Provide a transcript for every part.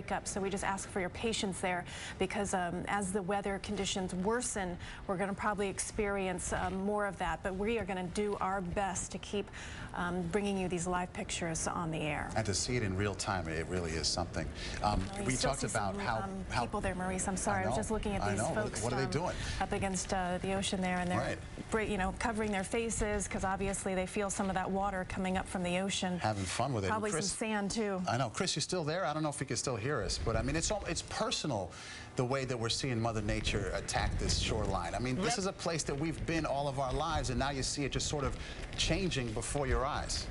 breakup. So we just ask for your patience there, because as the weather conditions worsen, we're going to probably experience more of that. But we are going to do our best to keep bringing you these live pictures on the air. And to see it in real time, it really is something. We talked about how people there, Maurice. I'm sorry, I was just looking at these folks. What are they doing? Up against the ocean there, and they're you know, covering their faces because obviously they feel some of that water coming up from the ocean. Having fun with it. Probably Chris, some sand too. I know, Chris, you still there? I don't know if you can still hear us, but I mean, it's personal, the way that we're seeing Mother Nature attack this shoreline. I mean, this is a place that we've been all of our lives, and now you see it just sort of changing before your eyes.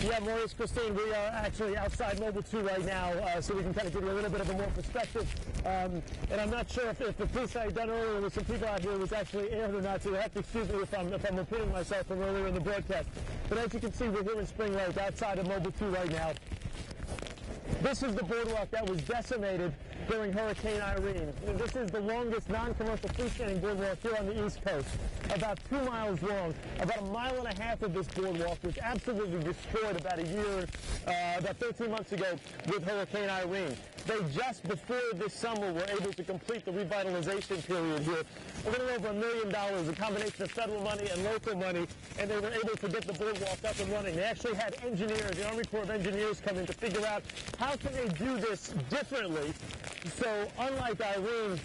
Yeah, Maurice, Christine, we are actually outside Mobile 2 right now, so we can kind of give you a little bit of a more perspective. And I'm not sure if the piece I had done earlier with some people out here was actually aired or not, so you'll have to excuse me if I'm repeating myself from earlier in the broadcast. But as you can see, we're here in Spring Lake, outside of Mobile 2 right now. This is the boardwalk that was decimated during Hurricane Irene. This is the longest non-commercial freestanding boardwalk here on the East Coast, about 2 miles long. About 1.5 miles of this boardwalk was absolutely destroyed about 13 months ago with Hurricane Irene. They just before this summer were able to complete the revitalization period here. A little over $1 million, a combination of federal money and local money, and they were able to get the boardwalk up and running. They actually had engineers, the Army Corps of Engineers, come in to figure out how can they do this differently. So unlike Irene,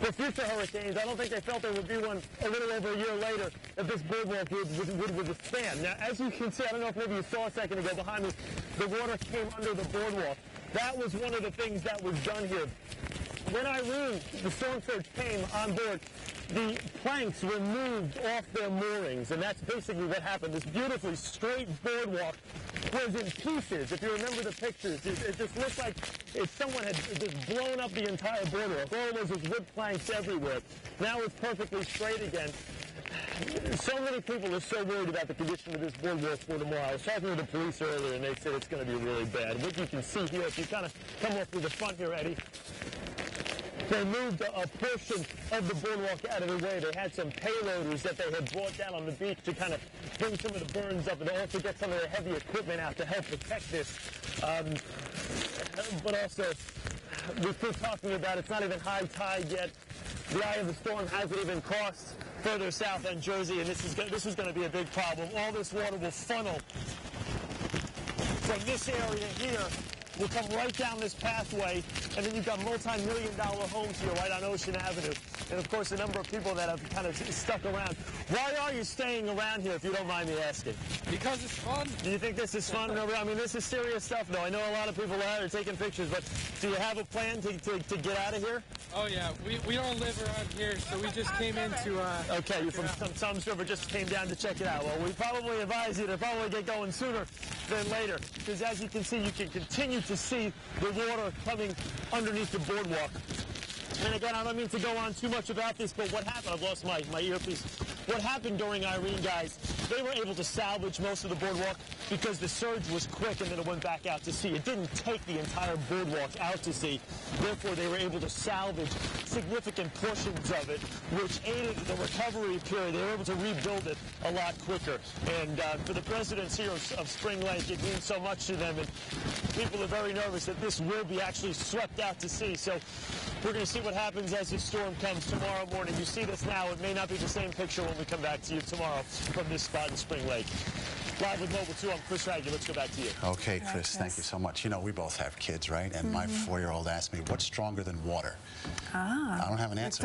for future hurricanes, I don't think they felt there would be one a little over a year later if this boardwalk would withstand. Now, as you can see, I don't know if maybe you saw a second ago behind me, the water came under the boardwalk. That was one of the things that was done here. When Irene, the storm surge came on board, the planks were moved off their moorings, and that's basically what happened. This beautifully straight boardwalk was in pieces. If you remember the pictures, it just looked like if someone had just blown up the entire boardwalk. All it was wood planks everywhere. Now it's perfectly straight again. So many people are so worried about the condition of this boardwalk for tomorrow. I was talking to the police earlier, and they said it's going to be really bad. What you can see here, if you kind of come off through the front here, Eddie, they moved a portion of the boardwalk out of the way. They had some payloaders that they had brought down on the beach to kind of bring some of the burns up and also get some of the heavy equipment out to help protect this. But also, we're still talking about it's not even high tide yet. The eye of the storm hasn't even crossed further south on Jersey, and this is going to be a big problem. All this water will funnel from this area here, will come right down this pathway, and then you've got multi-million-dollar homes here right on Ocean Avenue. And, of course, a number of people that have kind of stuck around. Why are you staying around here, if you don't mind me asking? Because it's fun. Do you think this is fun? No, I mean, this is serious stuff, though. I know a lot of people out are taking pictures, but do you have a plan to get out of here? Oh, yeah. We don't live around here, so we just came into... Okay, you're from Tom's River, just came down to check it out. Well, we probably advise you to probably get going sooner than later, because as you can see, you can continue to see the water coming underneath the boardwalk. And again, I don't mean to go on too much about this, but what happened, I've lost my earpiece. What happened during Irene, guys, they were able to salvage most of the boardwalk because the surge was quick and then it went back out to sea. It didn't take the entire boardwalk out to sea. Therefore, they were able to salvage significant portions of it, which aided the recovery period. They were able to rebuild it a lot quicker. And for the residents here of Spring Lake, it means so much to them. And people are very nervous that this will be actually swept out to sea. So we're going to see what happens as the storm comes tomorrow morning. You see this now. It may not be the same picture when we come back to you tomorrow from this spot in Spring Lake. Live with Mobile 2, I'm Chris Wragge. Let's go back to you. Okay, Chris, thank you so much. You know, we both have kids, right? And my 4-year-old asked me, what's stronger than water? I don't have an answer.